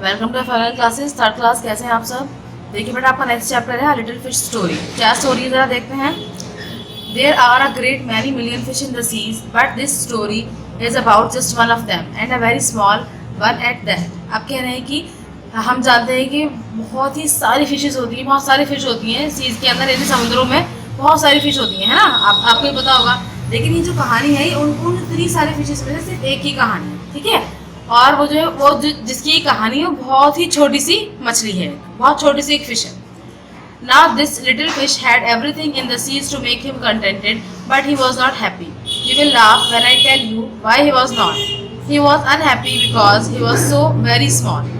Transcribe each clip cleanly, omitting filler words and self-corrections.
Welcome to final classes third class. कैसे हैं आप सब? देखिए बेटा, आपका नेक्स्ट चैप्टर है लिटिल फिश स्टोरी। क्या स्टोरी है जरा देखते हैं। There are a great many million fish in the seas but this story is about just one of them and a very small one at that. आप कह रहे हैं कि हम जानते हैं कि बहुत ही सारी फिशेस होती हैं, बहुत सारी फिश होती हैं सीज के अंदर, यानी समुद्रों में बहुत सारी फिश होती हैं, है ना। आपको ये पता होगा। लेकिन ये जो कहानी है उन इतनी सारी फिशेस में से सिर्फ एक ही कहानी है, ठीक है। और वो जो है वो जिसकी कहानी है वो बहुत ही छोटी सी मछली है, बहुत छोटी सी एक फिश है। Now this little fish had everything in the seas to make him contented, but he was not happy. You will laugh when I tell you why he was not. He was unhappy because he was so very small.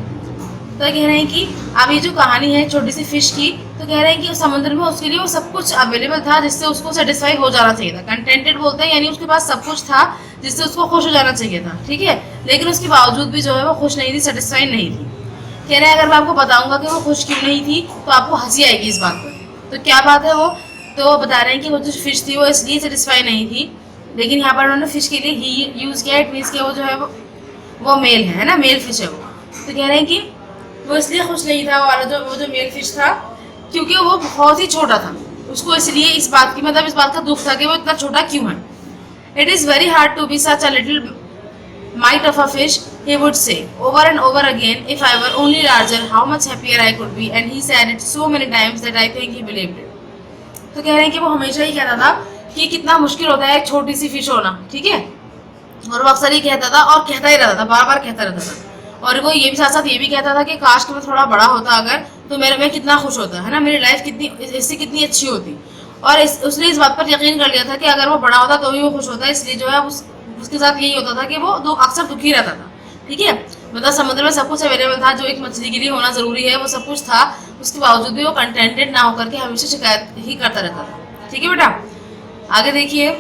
तो कह रहे हैं कि अब ये जो कहानी है छोटी सी फिश की, तो कह रहे हैं कि समुद्र में उसके लिए वो सब कुछ अवेलेबल था जिससे उसको सेटिस्फाई हो जाना चाहिए था। कंटेंटेड बोलते हैं यानी उसके पास सब कुछ था जिससे उसको खुश हो जाना चाहिए था, ठीक है। लेकिन उसके बावजूद भी जो है वो खुश नहीं थी, सेटिस्फाई नहीं थी। कह रहे हैं अगर मैं आपको बताऊंगा कि वो खुश क्यों नहीं थी तो आपको हंसी आएगी इस बात पर। तो क्या बात है वो? तो बता रहे हैं कि वो जो फिश थी वो इसलिए सेटिस्फाई नहीं थी, लेकिन यहाँ पर उन्होंने फिश के लिए ही यूज़ किया। इट मीन्स कि वो जो है वो मेल है ना, मेल फिश है वो। तो कह रहे हैं कि वो इसलिए खुश नहीं था वाला वो जो मेल फिश था, क्योंकि वो बहुत ही छोटा था। उसको इसलिए इस बात का दुख था कि वो इतना छोटा क्यों है। It is very hard to be such a little mite of a fish, he would say over and over again, if I were only larger, how much happier I could be. And he said it so many times that I think he believed it. तो कह रहे हैं कि वो हमेशा ही कहता था कि कितना मुश्किल होता है एक छोटी सी फिश होना, ठीक है। और वो अक्सर ही कहता था और कहता ही रहता था, बार बार कहता रहता था। और वो ये भी साथ साथ ये भी कहता था कि काश कि मैं थोड़ा बड़ा होता अगर, तो मैं कितना खुश होता, है ना, मेरी लाइफ कितनी इससे कितनी अच्छी होती। और उसने इस बात पर यकीन कर लिया था कि अगर वो बड़ा होता तो ही वो खुश होता, इसलिए जो है उसके साथ यही होता था कि वो अक्सर दुखी रहता था, ठीक है। मतलब समुद्र में सब कुछ अवेलेबल था जो एक मछली के लिए होना जरूरी है, वो सब कुछ था, उसके बावजूद भी वो कंटेंटेड ना होकर के हमेशा शिकायत ही करता रहता था, ठीक है बेटा। आगे देखिए।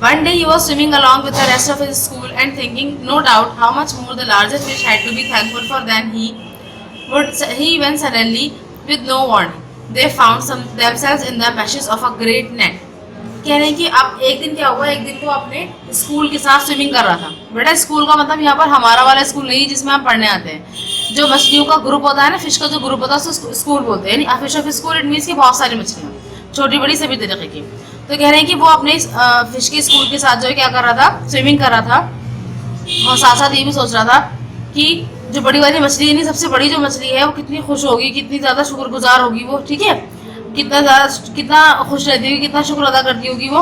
One day he was swimming along with the rest of his school and thinking, no doubt, how much more the larger fish had to be thankful for than he when suddenly, with no warning, they found themselves in the meshes of a great net. कह रहे हैं कि अब एक दिन क्या हुआ, एक दिन वो अपने स्कूल के साथ स्विमिंग कर रहा था। बेटा स्कूल का मतलब यहाँ पर हमारा वाला स्कूल नहीं जिसमें हम पढ़ने आते हैं। जो मछलियों का ग्रुप होता है ना, फिश का जो ग्रुप होता है उसको स्कूल बोलते हैं, यानी fish of school. It means की बहुत सारी मछलियाँ, छोटी बड़ी सभी तरीके की। तो कह रहे हैं कि वो अपने फिश के स्कूल के साथ जो है क्या कर रहा था, स्विमिंग कर रहा था। और साथ साथ ये भी सोच रहा था कि जो बड़ी वाली मछली यानी सबसे बड़ी जो मछली है वो कितनी खुश होगी, कितनी ज़्यादा शुक्रगुजार होगी वो, ठीक है। कितना खुश रहती होगी, कितना शुक्र अदा करती होगी वो।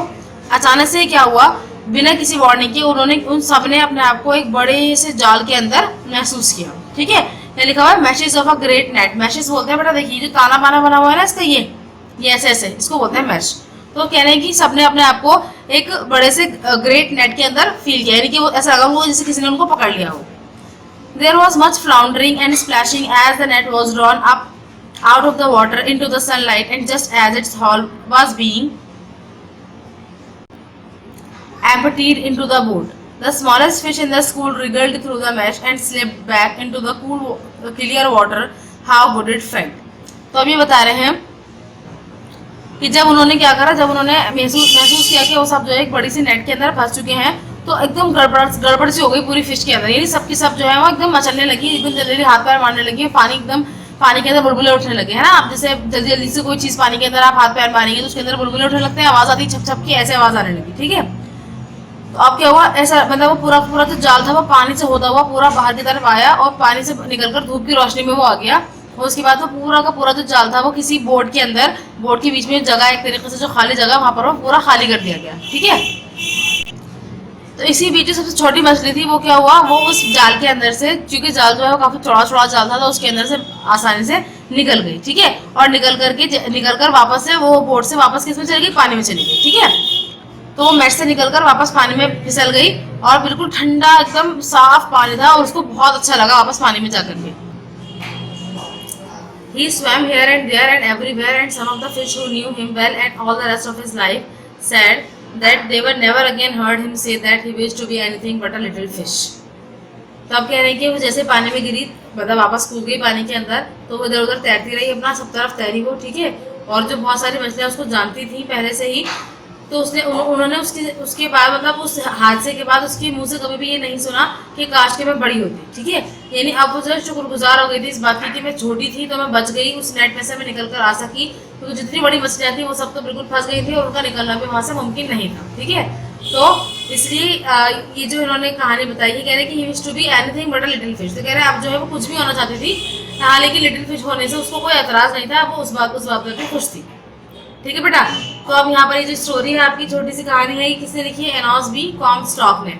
अचानक से क्या हुआ, बिना किसी वार्निंग के उन्होंने उन सब ने अपने आप को एक बड़े से जाल के अंदर महसूस किया, ठीक है। ये लिखा हुआ है meshes of a great net. Meshes बोलते हैं बेटा, देखिए जो ताना बाना बना हुआ है ना इसका, ये ऐसे ऐसे इसको बोलते हैं मैश। तो कह रहे हैं कि सबने अपने आप को एक बड़े से ग्रेट नेट के अंदर फील किया, यानी कि वो ऐसा लगा वो जैसे किसी ने उनको पकड़ लिया हो। There was much floundering and splashing as the net was drawn up out of the water into the sunlight, and just as its hull was being emptied into the boat, the smallest fish in the school wriggled through the mesh and slipped back into the clear water. How good it felt. तो अब ये बता रहे हैं कि जब उन्होंने क्या करा, जब उन्होंने महसूस किया कि वो सब जो है एक बड़ी सी नेट के अंदर फंस चुके हैं, तो एकदम गड़बड़ सी हो गई पूरी फिश के अंदर, यानी सबकी सब जो है वो एकदम मचलने लगी, एकदम जल्दी जल्दी हाथ पैर मारने लगी, पानी के अंदर बुलबुले उठने लगे, है ना। आप जैसे जल्दी जल्दी से कोई चीज़ पानी के अंदर आप हाथ पैर मारेंगे तो उसके अंदर बुलबुले उठने लगते हैं, आवाज़ आती है छप छप की, ऐसे आवाज़ आने लगी, ठीक है। तो अब क्या हुआ, ऐसा मतलब वो पूरा जो जाल था वो पानी से होता हुआ पूरा बाहर की तरफ आया और पानी से निकलकर धूप की रोशनी में वो आ गया। और उसके बाद वो पूरा का पूरा जो जाल था वो किसी बोट के अंदर, बोट के बीच में जगह, एक तरीके से जो खाली जगह वहाँ पर वो पूरा खाली कर दिया गया, ठीक है। तो इसी बीच सबसे छोटी मछली थी वो क्या हुआ, वो उस जाल के अंदर से, क्योंकि जाल जो है वो काफी चौड़ा जाल था, तो उसके अंदर से आसानी से निकल गई, ठीक है। और निकल कर वापस से वो बोट से वापस किस में चली गई, पानी में चली गई, ठीक है। तो वो मैट से निकलकर वापस पानी में फिसल गई और बिल्कुल ठंडा एकदम साफ पानी था और उसको बहुत अच्छा लगा वापस पानी में जाकर के। He swam here and there and everywhere, and some of the fish who knew him well and all the rest of his life said that they were never again heard him say that he wished to be anything but a little fish. तो अब कह रहे हैं कि वो जैसे पानी में गिरी, मतलब वापस कूद गई पानी के अंदर, तो वो इधर उधर तैरती रही, अपना सब तरफ तैरी वो, ठीक है। और जो बहुत सारी मछलियाँ उसको जानती थी पहले से ही, तो उन्होंने उसके बाद मतलब उस हादसे के बाद उसके मुंह से कभी भी ये नहीं सुना कि काश के मैं बड़ी होती, ठीक है। यानी अब वो जो है शुक्रगुजार हो गई थी इस बात की कि मैं छोटी थी तो मैं बच गई, उस नेट में से मैं निकल कर आ सकी, क्योंकि जितनी बड़ी मछलियाँ थी वो सब तो बिल्कुल फंस गई थी और उनका निकलना भी वहाँ से मुमकिन नहीं था, ठीक है। तो इसलिए ये जो इन्होंने कहानी बताई है, कह रहे कि he used to be anything but a little fish. तो कह रहे अब जो है वो कुछ भी होना चाहती थी, हाँ, लेकिन लिटिल फिश होने से उसको कोई एतराज नहीं था, वो उस बात पर खुश थी, ठीक है बेटा। तो अब यहाँ पर ये जो स्टोरी है आपकी छोटी सी कहानी है, ये किसने लिखी है? एनॉस बी कॉम्स्टॉक ने।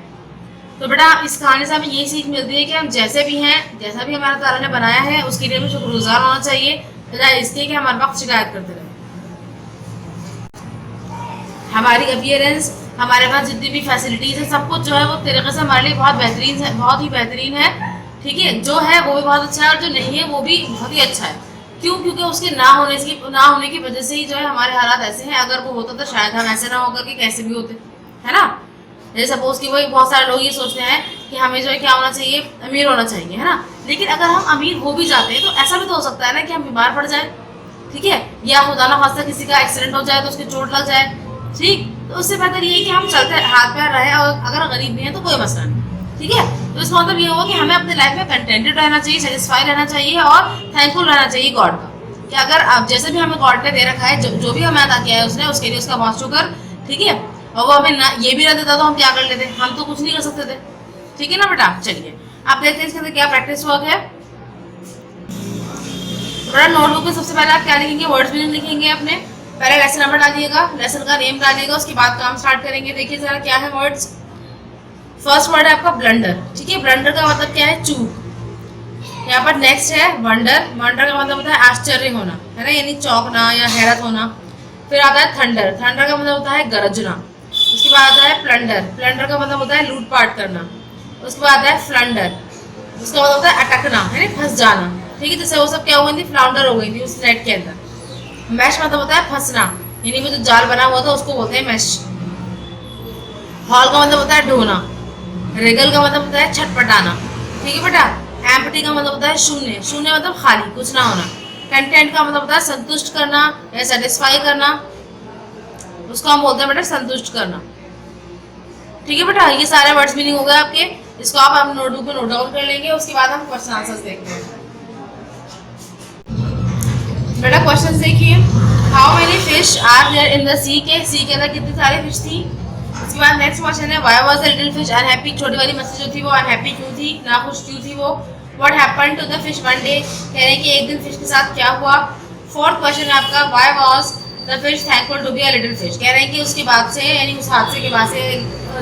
तो बेटा इस कहानी से हमें ये सीख मिलती है कि हम जैसे भी हैं, जैसा भी हमारा ताला ने बनाया है उसके लिए हमें शुक्रगुजार होना चाहिए, बजाय इसके कि हमारे वक्त शिकायत करते रहे। हमारी अपीयरेंस, हमारे पास जितनी भी फैसिलिटीज है, सब कुछ जो है वो तरीके से हमारे लिए बहुत बेहतरीन है, बहुत ही बेहतरीन है, ठीक है। जो है वो भी बहुत अच्छा है और जो नहीं है वो भी बहुत ही अच्छा है। क्यों? क्योंकि उसके ना होने की वजह से ही जो है हमारे हालात ऐसे हैं। अगर वो होता तो शायद हम ऐसे ना होकर के कैसे भी होते, है ना। जैसे सपोज कि वही बहुत सारे लोग ये सोचते हैं कि हमें जो है क्या होना चाहिए, अमीर होना चाहिए, है ना। लेकिन अगर हम अमीर हो भी जाते हैं तो ऐसा भी तो हो सकता है ना कि हम बीमार पड़ जाए, ठीक है, या खुदा ना खास्ता किसी का एक्सीडेंट हो जाए तो उसकी चोट लग जाए, ठीक। तो उससे बेहतर ये है कि हम चलते हाथ पैर रहे, और अगर गरीब भी है तो कोई मसला नहीं, ठीक है। तो इसका मतलब ये होगा कि हमें अपने लाइफ में कंटेंटेड रहना चाहिए, सेटिस्फाई रहना चाहिए और थैंकफुल रहना चाहिए गॉड का, कि अगर आप जैसे भी हमें गॉड ने दे रखा है, जो भी हमें अदा किया है उसने, उसके लिए उसका बहुत शुक्र, ठीक है। और वो हमें ना ये भी ना देता तो हम क्या कर लेते, हम तो कुछ नहीं कर सकते थे, ठीक है ना बेटा। चलिए आप देखते हैं इसके अंदर क्या प्रैक्टिस वर्क है। बड़ा नोटबुक में सबसे पहले आप क्या लिखेंगे? वर्ड्स मीनिंग लिखेंगे अपने, पहले लेसन नंबर डालिएगा, लेसन का नेम डालिएगा, उसके बाद काम स्टार्ट करेंगे। देखिए जरा क्या है वर्ड्स। फर्स्ट वर्ड है आपका ब्लंडर, ठीक है। ब्लंडर का मतलब क्या है? चूक। यहाँ पर नेक्स्ट है वंडर। वंडर का मतलब होता है आश्चर्य होना, है ना, यानी चौंकना या हैरत होना। फिर आता है थंडर। थंडर का मतलब होता है गरजना। उसके बाद आता है प्लंडर। प्लंडर का मतलब होता है लूटपाट करना। उसके बाद आता है फ्लंडर, उसका मतलब होता है अटकना, है ना, फंस जाना, ठीक है। जैसे वो सब क्या हो गई थी, फ्लाउंडर हो गई थी उस नेट के अंदर। मैश मतलब होता है फंसना, यानी वो जो जाल बना हुआ था उसको बोलते हैं मैश। हॉल का मतलब होता है ढोना। रेगल का मतलब होता है छटपटाना, ठीक है बेटा। एम्प्टी का मतलब होता है शून्य। शून्य मतलब खाली, कुछ ना होना। कंटेंट का मतलब होता है संतुष्ट करना या सेटिस्फाई करना, उसको हम बोलते हैं बेटा संतुष्ट करना, ठीक है बेटा। ये सारे वर्ड्स मीनिंग हो गए आपके। इसको आप नोटबुक में नोट डाउन कर लेंगे। उसके बाद हम क्वेश्चन आंसर्स देखते हैं। बेटा क्वेश्चंस देखिए। How many fish are there in the sea, के सी के अंदर कितनी सारी फिश थी। उसके बाद नेक्स्ट क्वेश्चन है why was the little fish unhappy, छोटी वाली मछली जो थी वो अनहैप्पी क्यों थी, नाखुश क्यों थी वो। What happened to the fish one day, कह रहे हैं कि एक दिन फिश के साथ क्या हुआ। फोर्थ क्वेश्चन है आपका why was the fish thankful to be a little fish, कह रहे हैं कि उसके बाद से, यानी उस हादसे के बाद से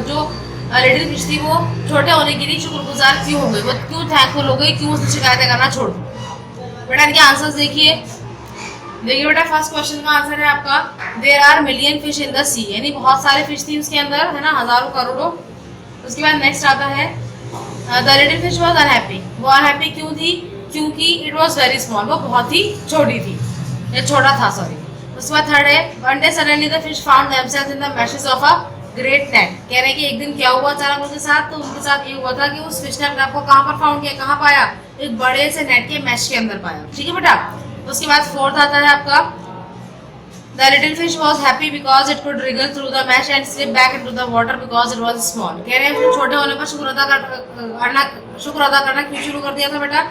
जो लिटिल फिश थी वो छोटे होने के लिए शुक्रगुजार क्यों हो गई, वो क्यों थैंकफुल हो गई, क्यों उसने शिकायतें करना छोड़ दी। बेटा इनके आंसर्स देखिए। देखिए बेटा फर्स्ट क्वेश्चन का आंसर है आपका there are million fish in the sea, यानी बहुत सारे फिश थी उसके अंदर, है ना, हजारों करोड़ों। उसके बाद नेक्स्ट आता है the little fish was unhappy, वो अनहैप्पी क्यों थी, क्योंकि इट वाज वेरी स्मॉल, वो बहुत ही छोटी थी या छोटा था, सॉरी। उसके बाद थर्ड है one day suddenly the fish found themselves in the meshes of a great net, कह रहे हैं कि एक दिन क्या हुआ अचानक उनके साथ, तो उनके साथ ये हुआ था कि उस फिश ने अपने आप को कहाँ पर फाउंड किया, कहाँ पाया, एक बड़े से नेट के मैश के अंदर पाया, ठीक है बेटा। उसके बाद फोर्थ आता है आपका the little fish was happy because it could Regal through the mash and slip back into the water because it was small, कह रहे हैं छोटे होने पर शुक्र अदा करना क्यों शुरू कर दिया था बेटा,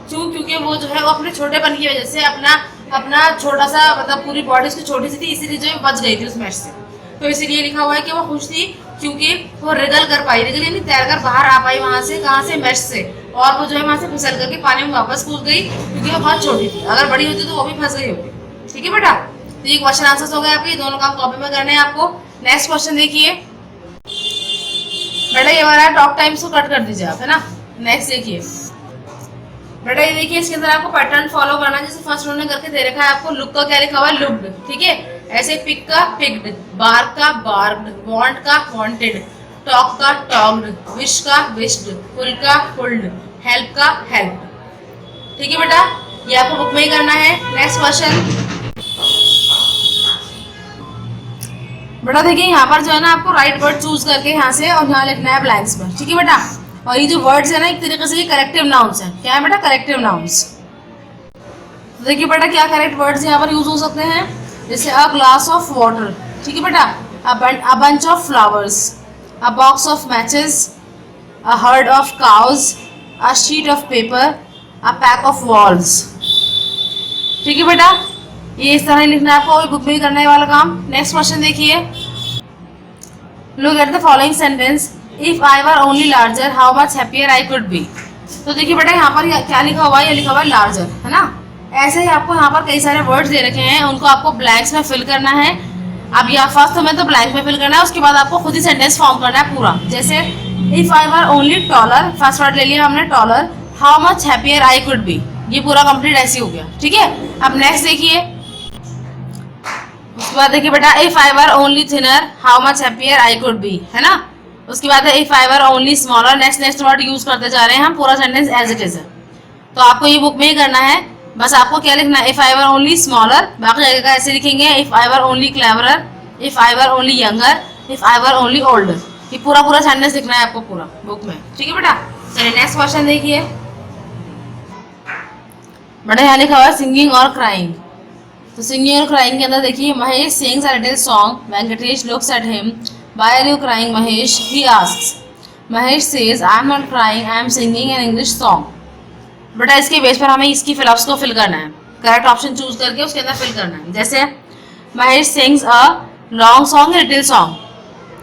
क्यों, क्योंकि वो जो है वो अपने छोटेपन की वजह से अपना छोटा सा मतलब पूरी बॉडी उसकी छोटी सी थी, इसीलिए जो है बच गई थी उस मैश से। तो इसीलिए लिखा हुआ है कि वो खुश थी क्योंकि वो रिगल कर पाई, रिगल यानी तैर कर बाहर आ पाई वहां से, कहाँ से, मैश से, और वो जो है वहां से फिसल करके पानी में वापस कूद गई क्योंकि वो बहुत छोटी थी, अगर बड़ी होती तो वो भी फंस गई होती, ठीक है बेटा। तो ये क्वेश्चन आंसर्स हो गए आपके, दोनों काम कॉपी में करने हैं आपको। नेक्स्ट क्वेश्चन देखिए बेटा, ये हमारा टॉक टाइम्स को कट कर दीजिए आप, है ना। नेक्स्ट देखिए बेटा, ये देखिए इसके अंदर आपको पैटर्न फॉलो करना है, जैसे फर्स्ट उन्होंने करके दे रखा है आपको, लुक का क्या लिखा हुआ है, लुक्ड, ठीक है। ऐसे पिक का पिक्ड, बार्क का बार्क्ड, वांट का वांटेड, टॉक का टॉक्ड, विश का विश्ड, पुल का पुल्ड, हेल्प का हेल्प, ठीक है बेटा। ये आपको बुक में ही करना है। नेक्स्ट क्वेश्चन बेटा, देखिए यहाँ पर जो है ना आपको राइट वर्ड चूज करके यहाँ से और यहाँ लिखना है ब्लैंक्स पर, ठीक है बेटा। और ये जो वर्ड्स है ना एक तरीके से ये करेक्टिव नाउन्स है, क्या है बेटा, करेक्टिव नाउन्स। देखिए बेटा क्या करेक्ट वर्ड्स यहाँ पर यूज हो सकते हैं, जैसे अ ग्लास ऑफ वाटर, ठीक है बेटा। a bunch of flowers, a box of matches, a herd of cows, a sheet of paper, a pack of walls। ठीक है बेटा, ये इस तरह लिखना है आपको, बुक में ही करने वाला काम। नेक्स्ट क्वेश्चन देखिए, look at the following sentence, if I were only larger how much happier I could be. तो देखिए बेटा यहाँ पर क्या लिखा हुआ है, ये लिखा हुआ है लार्जर, है ना। ऐसे ही आपको यहाँ पर कई सारे वर्ड्स दे रखे हैं, उनको आपको ब्लैंक्स में फिल करना है। अब यहाँ फर्स्ट में तो ब्लैंक में फिल करना है, उसके बाद आपको खुद ही सेंटेंस फॉर्म करना है पूरा। जैसे if I were only taller, first word ले लिया हमने taller, how much happier I could be, ये पूरा कंप्लीट ऐसे हो गया। ठीक है, अब नेक्स्ट देखिए, उसके बाद देखिए बेटा if I were only thinner how much happier I could be, है ना। उसके बाद है if I were only smaller, next word use करते जा रहे हैं हम, पूरा सेंटेंस एज इट इज है। तो आपको ये बुक में ही करना है, बस आपको क्या लिखना है, if I were only smaller, बाकी जगह ऐसे लिखेंगे, if I were only cleverer, if I were only younger, if I were only older, ये पूरा सेंटेंस लिखना है आपको पूरा बुक में। ठीक है बेटा, चलिए नेक्स्ट क्वेश्चन देखिए बेटा, यहाँ लिखा हुआ है सिंगिंग और क्राइंग। तो सिंगिंग और क्राइंग के अंदर देखिए, Mahesh sings a little song, Venkatesh looks at him, why are you crying Mahesh, he asks, Mahesh says I am not crying, I am singing an English song. बेटा इसके बेस पर हमें इसकी फिलअप्स को फिल करना है, करेक्ट ऑप्शन चूज करके उसके अंदर फिल करना है। जैसे Mahesh sings a long song, little song,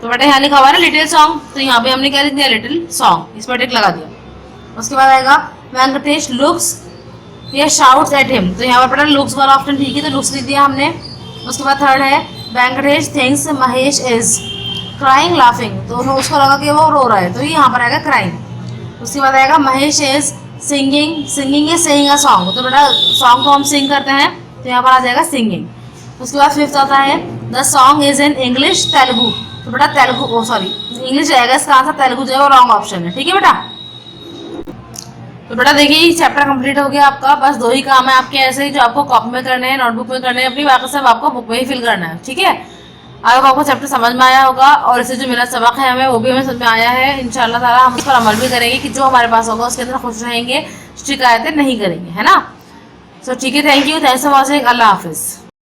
तो बेटा यहाँ लिखा हुआ है ना लिटिल सॉन्ग, तो यहाँ पे हमने क्या लिख दिया, लिटिल सॉन्ग, इस पर टिक लगा दिया। उसके बाद आएगा वेंकटेश लुक्स या शाउट्स एट हिम, तो यहाँ पर बेटा लुक्स वाला ऑप्शन ठीक है, तो लुक्स लिख दिया हमने। उसके बाद थर्ड है Venkatesh thinks Mahesh is crying laughing, तो उसको लगा कि वो रो रहा है, तो ये यहाँ पर आएगा क्राइंग। उसके बाद आएगा Mahesh is singing, singing is saying a song, तो बेटा सॉन्ग को हम सिंग करते हैं, तो यहाँ पर आ जाएगा सिंगिंग। उसके बाद फिफ्थ आता है the song is in English Telugu, तो बेटा तेलुगु इंग्लिश जाएगा, इसका आंसर तेलुगु जो है वो रॉन्ग ऑप्शन है। ठीक है बेटा, तो बेटा देखिए चैप्टर कंप्लीट हो गया आपका, बस 2 ही काम है आपके ऐसे ही जो आपको कॉपी में करने हैं, नोटबुक में करने हैं अपनी, बाकी सब आपको बुक में ही फिल करना है। ठीक है, अब आपको चैप्टर समझ में आया होगा, और इससे जो मेरा सबक है हमें वो भी हमें समझ में आया है। इंशाल्लाह ताला हम उस पर अमल भी करेंगे कि जो हमारे पास होगा उसके अंदर खुश रहेंगे, शिकायतें नहीं करेंगे, है ना। सो ठीक है, thank you, thanks for watching, अल्लाह हाफिज़।